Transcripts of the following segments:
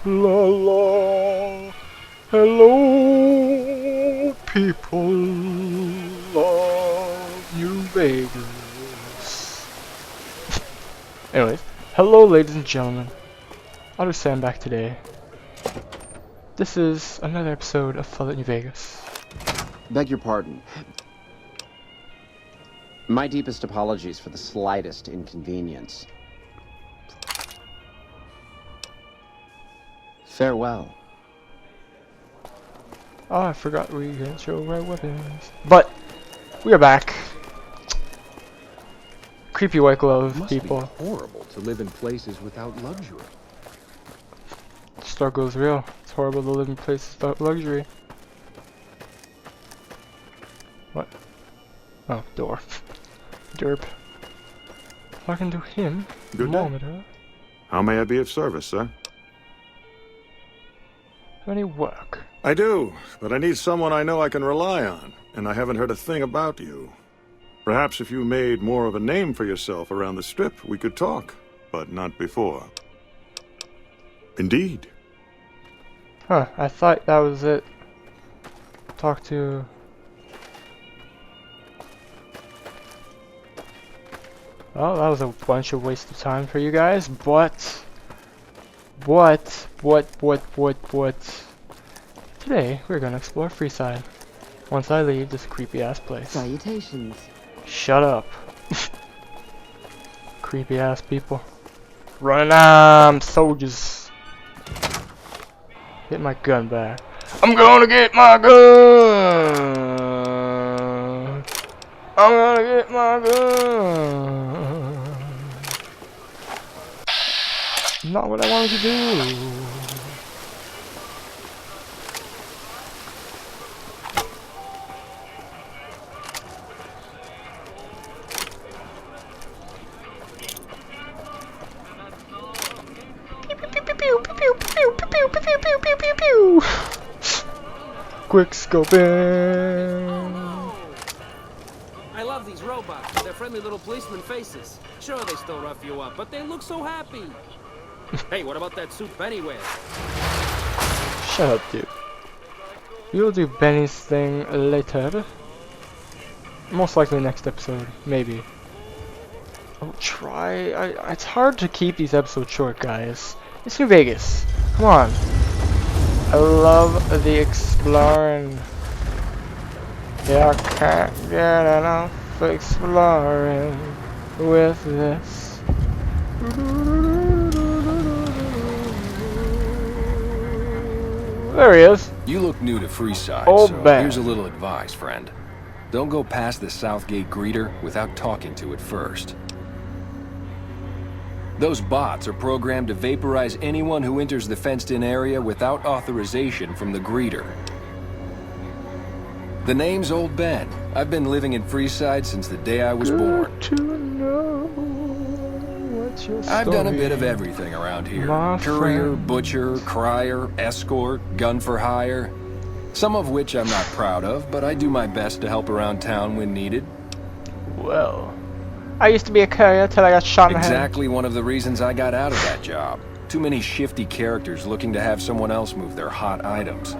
La la. Hello, people of New Vegas. Anyways, hello, ladies and gentlemen. I'll Sam back today. This is another episode of Fallout New Vegas. Beg your pardon. My deepest apologies for the slightest inconvenience. Farewell. Oh, I forgot we didn't show our weapons. But we are back. Creepy white glove people. Must be horrible to live in places without luxury. Struggle is real. It's horrible to live in places without luxury. What? Oh, door. Derp. Talking to him. Good day. How may I be of service, sir? Any work? I do, but I need someone I know I can rely on, and I haven't heard a thing about you. Perhaps if you made more of a name for yourself around the Strip, we could talk, but not before. Indeed. Huh, I thought that was it. Talk to... Well, that was a bunch of waste of time for you guys, but... What? Today, we're gonna explore Freeside. Once I leave this creepy ass place. Salutations. Shut up. Creepy ass people. Running soldiers. Get my gun back. I'm gonna get my gun. I'm gonna get my gun. Not what I wanted to do. Quick scoping. I love these robots with their friendly little policeman faces. Sure, they still rough you up, but they look so happy. Hey, what about that suit Benny wears? Shut up, dude. We'll do Benny's thing later. Most likely next episode, maybe. I'll try. It's hard to keep these episodes short, guys. It's New Vegas. Come on. I love the exploring. Yeah, I can't get enough exploring with this. There he is. You look new to Freeside, Old so man. here's a little advice, friend. Don't go past the Southgate greeter without talking to it first. Those bots are programmed to vaporize anyone who enters the fenced-in area without authorization from the greeter. The name's Old Ben. I've been living in Freeside since the day I was born. To know what's your I've done a story, bit of everything around here. my Courier, friend. butcher, crier, escort, gun for hire. Some of which I'm not proud of, but I do my best to help around town when needed. Well, I used to be a courier till I got shot in the head. Exactly one of the reasons I got out of that job. Too many shifty characters looking to have someone else move their hot items.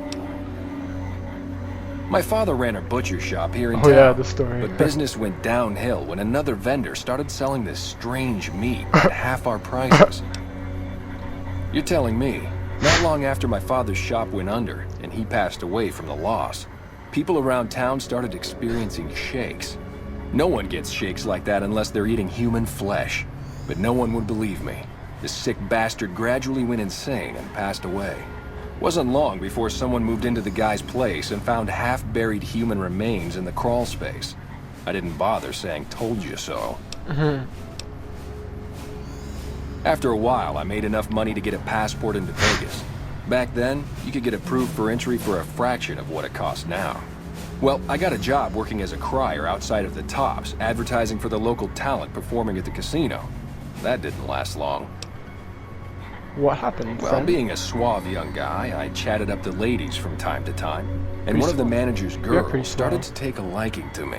My father ran a butcher shop here in town. Yeah, the story. But business went downhill when another vendor started selling this strange meat at half our prices. You're telling me, not long after my father's shop went under and he passed away from the loss, people around town started experiencing shakes. No one gets shakes like that unless they're eating human flesh. But no one would believe me. The sick bastard gradually went insane and passed away. Wasn't long before someone moved into the guy's place and found half-buried human remains in the crawl space. I didn't bother saying "told you so." After a while, I made enough money to get a passport into Vegas. Back then, you could get approved for entry for a fraction of what it costs now. Well, I got a job working as a crier outside of the Tops, advertising for the local talent performing at the casino. That didn't last long. What happened? Well, friend? being a suave young guy, I chatted up the ladies from time to time, and one of the manager's girls started to take a liking to me.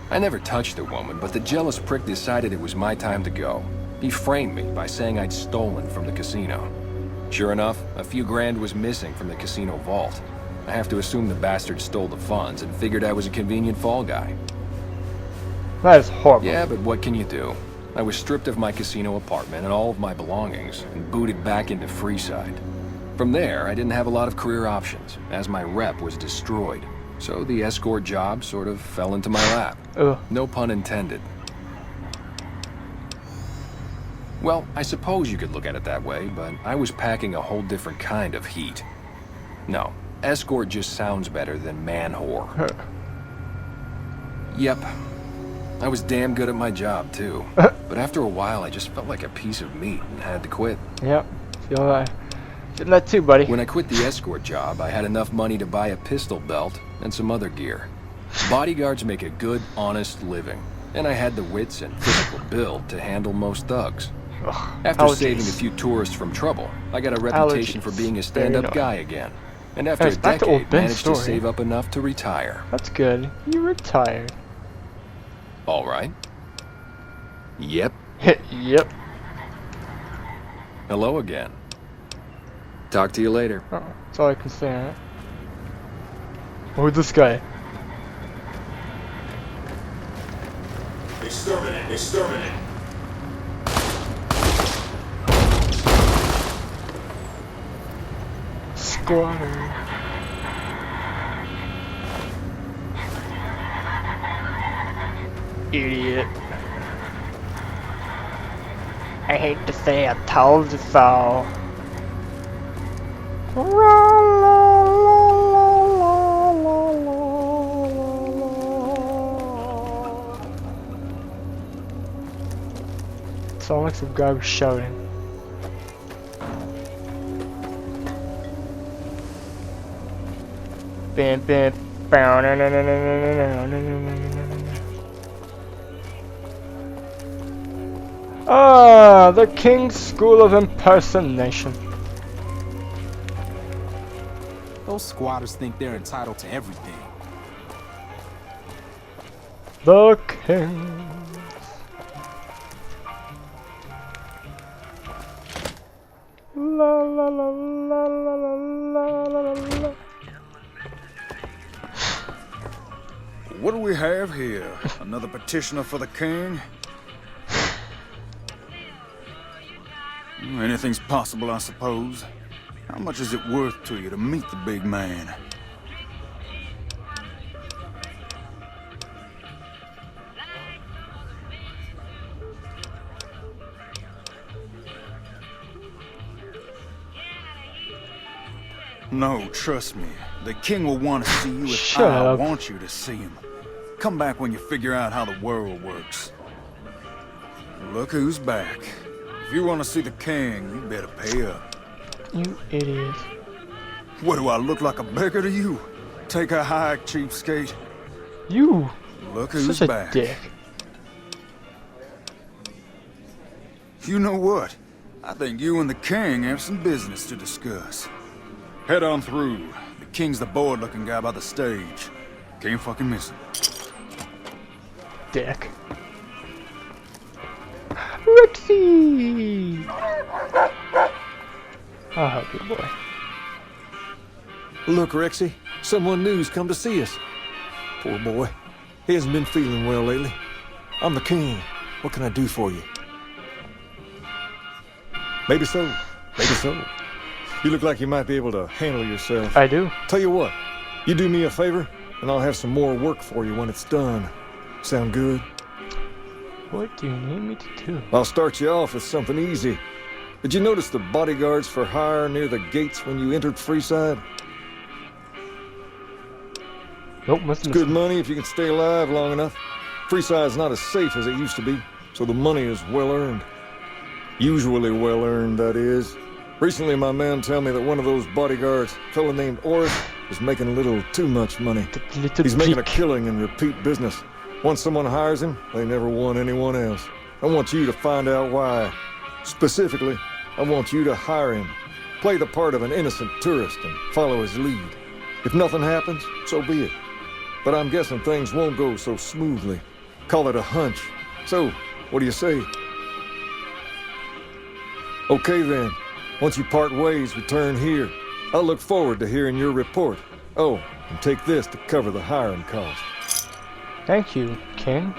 I never touched the woman, but the jealous prick decided it was my time to go. He framed me by saying I'd stolen from the casino. Sure enough, a few grand was missing from the casino vault. I have to assume the bastard stole the funds and figured I was a convenient fall guy. That is horrible. Yeah, but what can you do? I was stripped of my casino apartment and all of my belongings and booted back into Freeside. From there, I didn't have a lot of career options, as my rep was destroyed. So the escort job sort of fell into my lap. Ugh. No pun intended. Well, I suppose you could look at it that way, but I was packing a whole different kind of heat. No, escort just sounds better than man-whore. Yep. I was damn good at my job, too. But after a while, I just felt like a piece of meat and had to quit. Yep. Feel that. Feel that too, buddy. When I quit the escort job, I had enough money to buy a pistol belt and some other gear. Bodyguards make a good, honest living, and I had the wits and physical build to handle most thugs. After saving a few tourists from trouble, I got a reputation for being a stand-up guy again. And after a decade, managed to save up enough to retire. That's good. You retired. All right. Yep. Yep. Hello again. Talk to you later. Oh, that's all I can say, right? Who's this guy? Exterminate! Exterminate! Squatter. Idiot. I hate to say I told you so. Sounds like some guy was shouting. Bam, bam, bow, no, no, no, no, no, no, no, no, no, no. Ah, the King's School of Impersonation. Those squatters think they're entitled to everything. The King. La la la la la la la la la. What do we have here? Another petitioner for the king? Anything's possible, I suppose. How much is it worth to you to meet the big man? No, trust me. The king will want to see you if Shut I up. want you to see him. Come back when you figure out how the world works. Look who's back. If you want to see the king, you better pay up. You idiot. What, do I look like a beggar to you? Take a hike, cheapskate. You. Look who's Such a back. dick. You know what? I think you and the king have some business to discuss. Head on through. The king's the bored-looking guy by the stage. Can't fucking miss him. Dick. Rexy! I'll help you, boy. Look, Rexy, someone new's come to see us. Poor boy. He hasn't been feeling well lately. I'm the king. What can I do for you? Maybe so. Maybe so. You look like you might be able to handle yourself. I do. Tell you what, you do me a favor, and I'll have some more work for you when it's done. Sound good? What do you need me to do? I'll start you off with something easy. Did you notice the bodyguards for hire near the gates when you entered Freeside? Nope, must It's good money if you can stay alive long enough. Freeside's not as safe as it used to be, so the money is well earned. Usually well earned, that is. Recently, my man told me that one of those bodyguards, a fella named Oris, is making a little too much money. He's making a killing in repeat business. Once someone hires him, they never want anyone else. I want you to find out why. Specifically, I want you to hire him. Play the part of an innocent tourist and follow his lead. If nothing happens, so be it. But I'm guessing things won't go so smoothly. Call it a hunch. So, what do you say? Okay then. Once you part ways, return here. I'll look forward to hearing your report. Oh, and take this to cover the hiring cost. Thank you, King.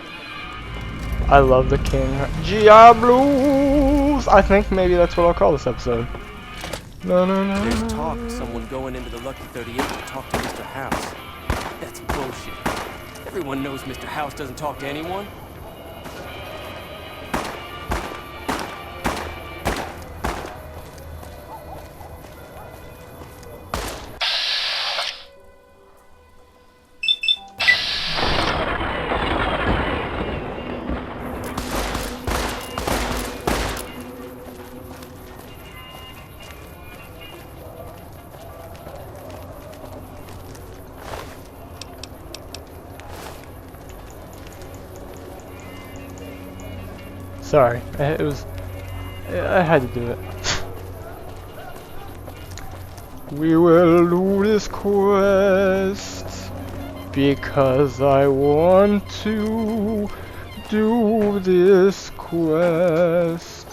I love the King. Diablos! I think maybe that's what I'll call this episode. No. There's talk of someone going into the Lucky 38 to talk to Mr. House. That's bullshit. Everyone knows Mr. House doesn't talk to anyone. Sorry, I had to do it. We will do this quest because I want to do this quest.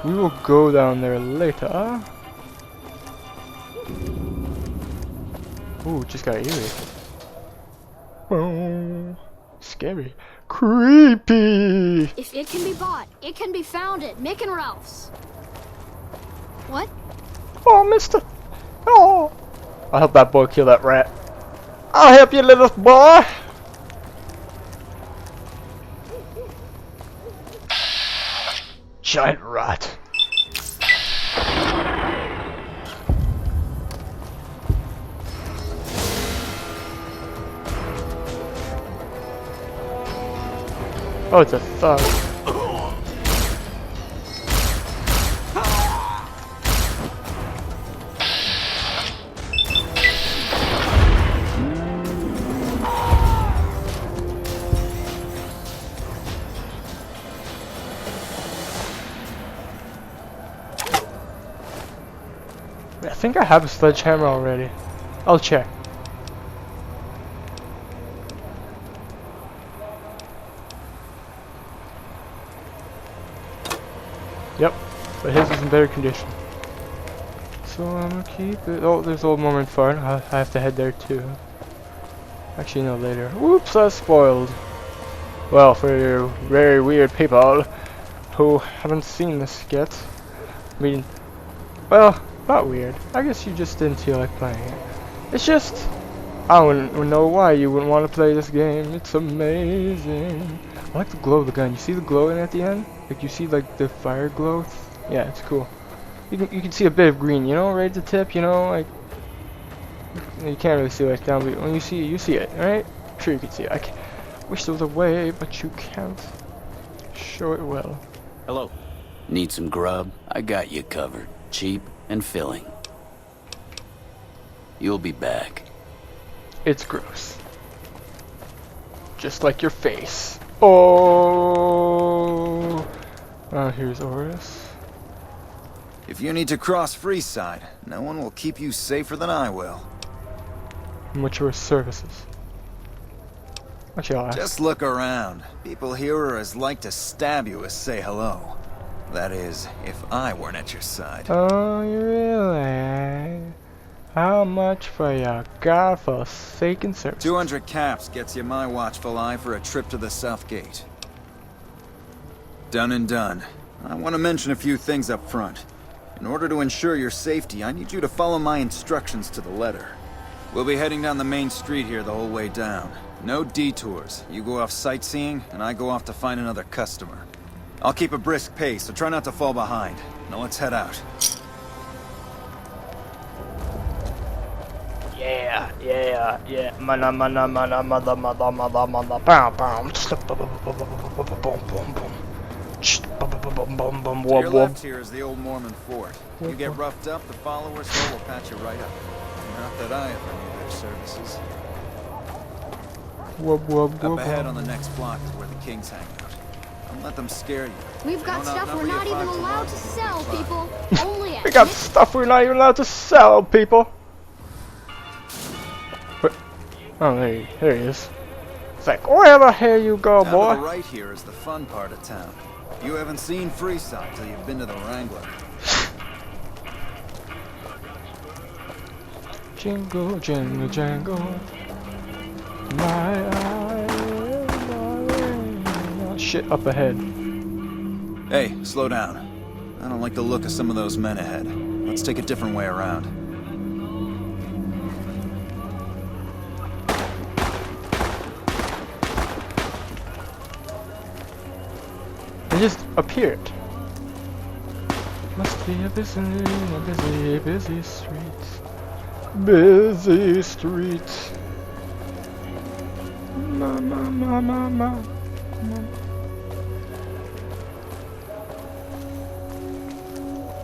We will go down there later. Ooh, just got eerie. Oh, scary. Creepy! If it can be bought, it can be found at Mick and Ralph's. What? Oh, mister! Oh! I'll help that boy kill that rat. I'll help you, little boy! Giant rat. Oh, it's a thug. I think I have a sledgehammer already. I'll check. Yep, but his is in better condition. So I'm gonna keep it. Oh, there's Old Mormon Farm. I have to head there too. Actually, no, later. Whoops, I spoiled. Well, for you very weird people who haven't seen this yet. I mean, well, not weird. I guess you just didn't feel like playing it. It's just, I wouldn't know why you wouldn't want to play this game. It's amazing. I like the glow of the gun. You see the glow in at the end? Like you see like the fire glow? Yeah, it's cool. You can see a bit of green, you know, right at the tip, you know, like you can't really see like down, but when you see it, right? Sure you can see it. I wish there was a way, but you can't. Show it well. Hello. Need some grub? I got you covered. Cheap and filling. You'll be back. It's gross. Just like your face. Oh, here's Oris. If you need to cross Freeside, no one will keep you safer than I will. Mature services. Actually, I'll ask. Just look around. People here are as like to stab you as say hello. That is, if I weren't at your side. Oh, you really? How much for your godforsaken service? 200 caps gets you my watchful eye for a trip to the South Gate. Done and done. I want to mention a few things up front. In order to ensure your safety, I need you to follow my instructions to the letter. We'll be heading down the main street here the whole way down. No detours. You go off sightseeing, and I go off to find another customer. I'll keep a brisk pace, so try not to fall behind. Now let's head out. Yeah. Mana, mother, bam, bam. To your left here is the old Mormon fort. You get roughed up, the followers here will patch you right up. Not that I ever need their services. Up ahead on the next block is where the kings hang out. Don't let them scare you. We've got stuff we're not even allowed to sell, people. Only at We got stuff we're not even allowed to sell, people. Oh, there he is. It's like, where the hell you go, Down boy? to the right here is the fun part of town. You haven't seen Freeside till you've been to the Wrangler. Jingle, jingle, jangle. My eyes. Shit up ahead. Hey, slow down. I don't like the look of some of those men ahead. Let's take a different way around. They just appeared. Must be a busy, busy street. Busy street. Ma.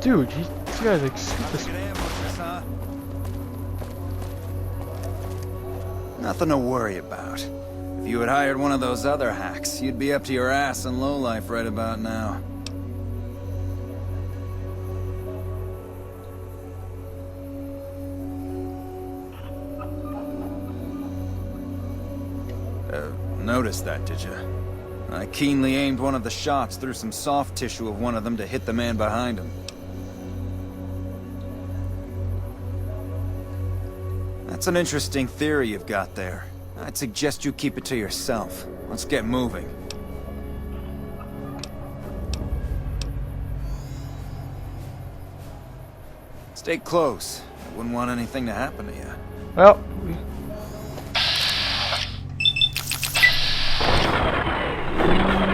Dude, this guy's like super. Nothing to worry about. If you had hired one of those other hacks, you'd be up to your ass in lowlife right about now. Noticed that, did you? I keenly aimed one of the shots through some soft tissue of one of them to hit the man behind him. That's an interesting theory you've got there. I'd suggest you keep it to yourself. Let's get moving. Stay close. I wouldn't want anything to happen to you. Well,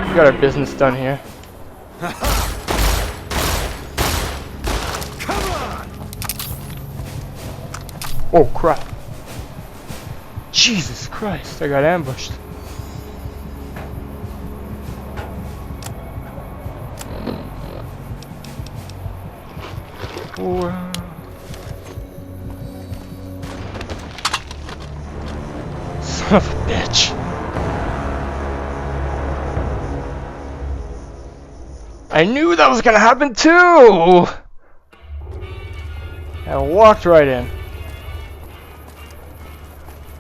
we got our business done here. Oh crap. Jesus Christ, I got ambushed. Oh, son of a bitch. I knew that was gonna happen too! I walked right in.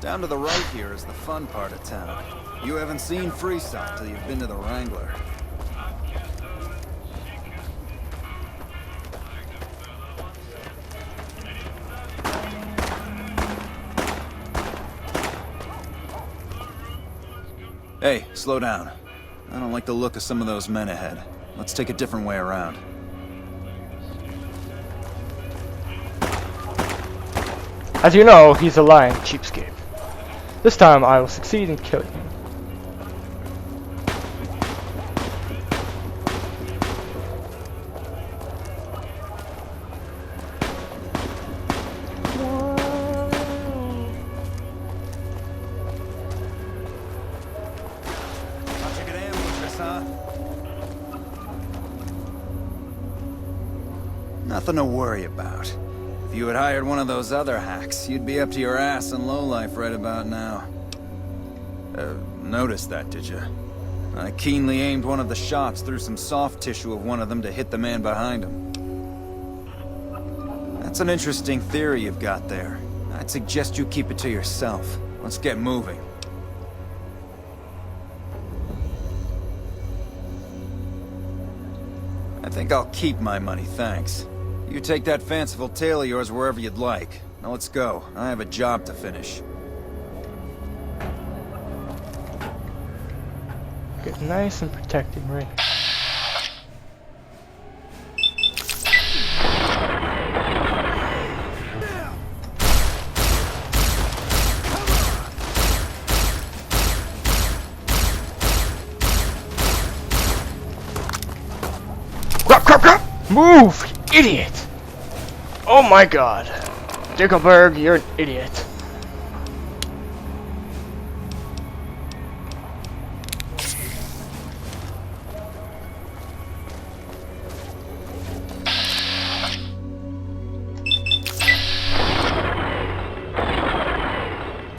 Down to the right here is the fun part of town. You haven't seen Freeside till you've been to the Wrangler. Hey, slow down. I don't like the look of some of those men ahead. Let's take a different way around. As you know, he's a lying cheapskate. This time I will succeed in killing him. Nothing to worry about. If you had hired one of those other hacks, you'd be up to your ass in lowlife right about now. Noticed that, did you? I keenly aimed one of the shots through some soft tissue of one of them to hit the man behind him. That's an interesting theory you've got there. I'd suggest you keep it to yourself. Let's get moving. I think I'll keep my money, thanks. You take that fanciful tale of yours wherever you'd like. Now let's go. I have a job to finish. Get nice and protected, right? Crap! Move, you idiot! Oh my god. Dickelberg, you're an idiot.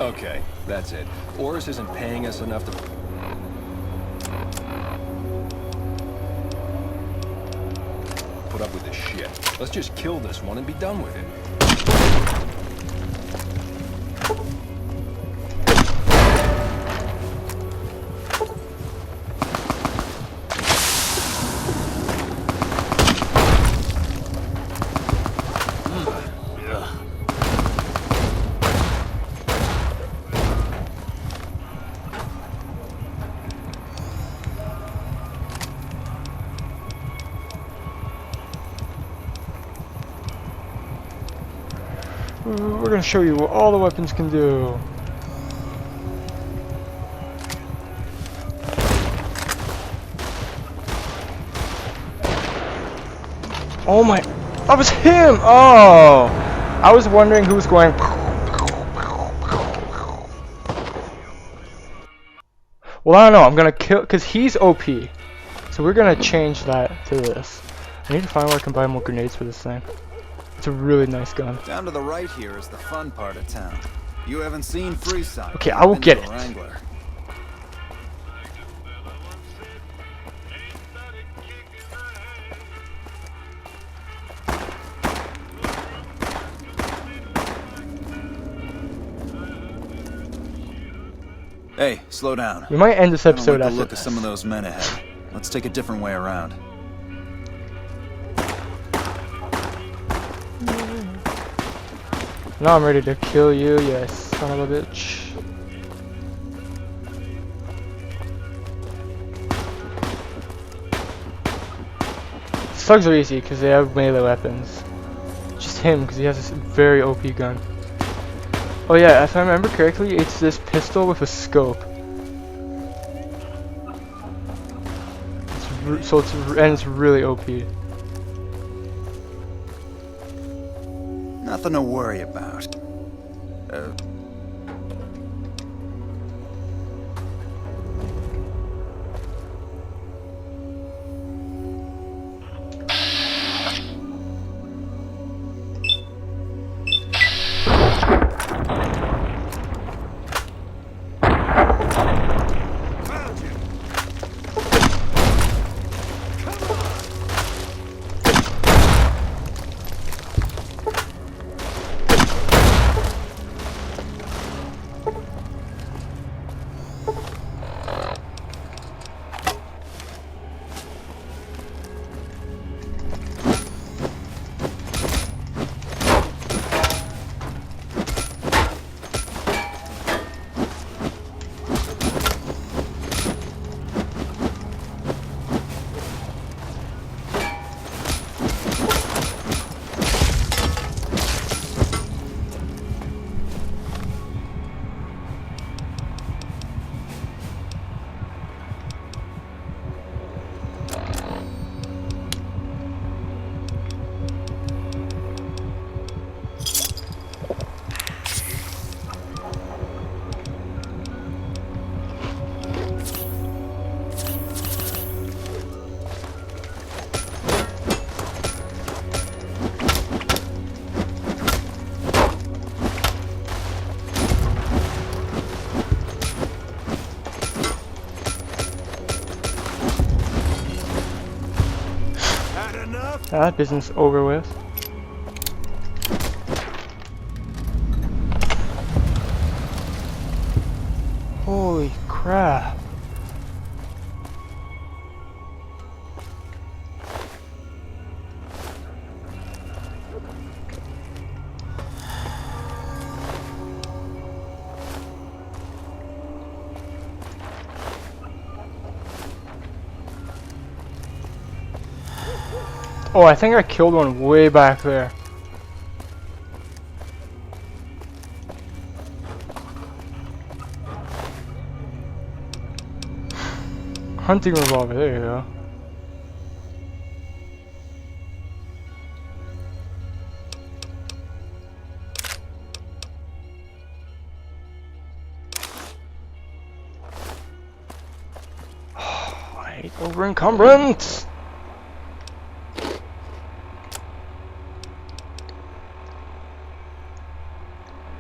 Okay, that's it. Oris isn't paying us enough to... put up with this shit. Let's just kill this one and be done with it. We're gonna show you what all the weapons can do. Oh my, that was him! Oh! I was wondering who was going. Well, I don't know, I'm gonna kill, cause he's OP. So we're gonna change that to this. I need to find where I can buy more grenades for this thing. It's a really nice gun. Down to the right here is the fun part of town. You haven't seen Freeside. Okay, I will get it. Wrangler. Hey, slow down. We might end this episode I don't like after the look this. of some of those men ahead. Let's take a different way around. Now I'm ready to kill you, yes, son of a bitch. Slugs are easy because they have melee weapons. Just him because he has this very OP gun. Oh yeah, if I remember correctly, it's this pistol with a scope. It's really OP. Nothing to worry about. That business over with. Holy crap. Oh, I think I killed one way back there. Hunting revolver, there you go. Oh, I hate over encumbrance.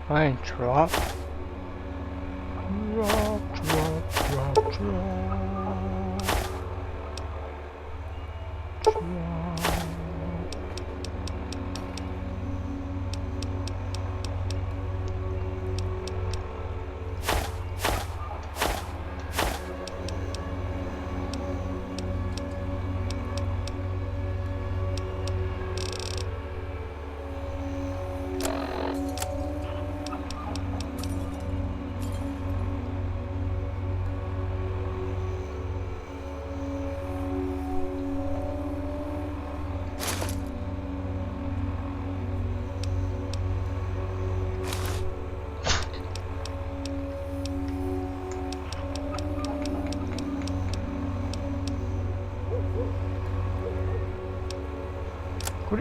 Fine, drop. Drop.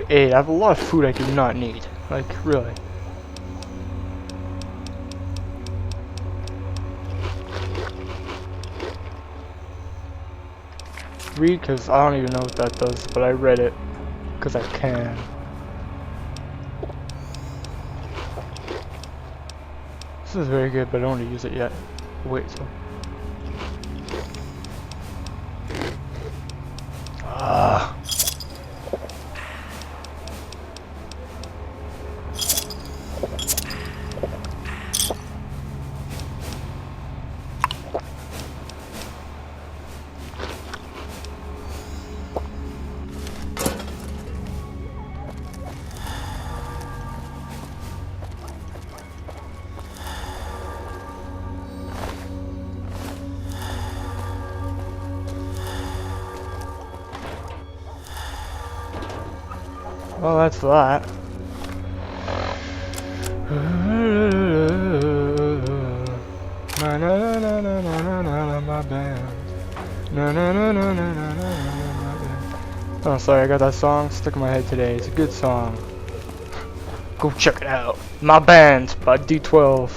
Hey, I have a lot of food I do not need. Like, really. Read, because I don't even know what that does, but I read it because I can. This is very good, but I don't want to use it yet. Wait, so. Ah. Well, that's that. Na na na na na na na my band. Na na na na na na na my band. Oh, sorry, I got that song stuck in my head today. It's a good song. Go check it out. My Band by D12.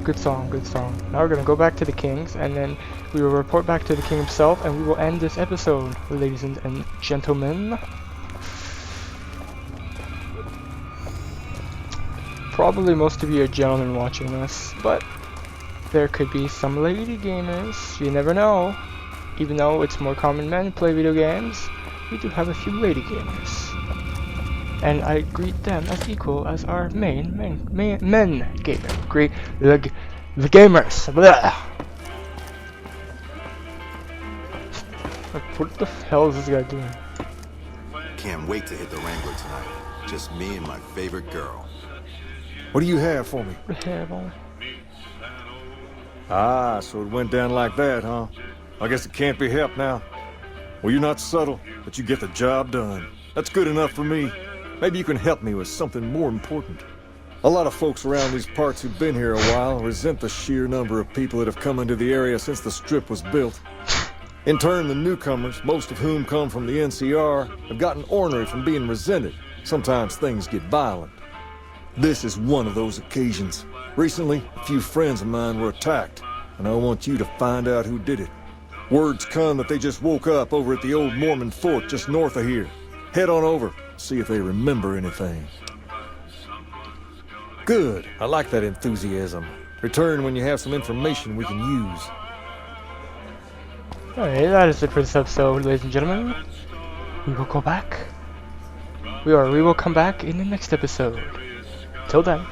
Good song, good song. Now we're gonna go back to the Kings, and then we will report back to the King himself, and we will end this episode, ladies and gentlemen. Probably most of you are gentlemen watching this, but there could be some lady gamers. You never know. Even though it's more common men play video games, we do have a few lady gamers. And I greet them as equal as our men gamer. Great the gamers. Blah. What the hell is this guy doing? Can't wait to hit the Wrangler tonight. Just me and my favorite girl. What do you have for me? Ah, so it went down like that, huh? I guess it can't be helped now. Well, you're not subtle, but you get the job done. That's good enough for me. Maybe you can help me with something more important. A lot of folks around these parts who've been here a while resent the sheer number of people that have come into the area since the Strip was built. In turn, the newcomers, most of whom come from the NCR, have gotten ornery from being resented. Sometimes things get violent. This is one of those occasions. Recently, a few friends of mine were attacked, and I want you to find out who did it. Words come that they just woke up over at the old Mormon fort just north of here. Head on over, see if they remember anything. Good. I like that enthusiasm. Return when you have some information we can use. Alright, that is it for this episode, ladies and gentlemen. We will go back. We will come back in the next episode. Till then.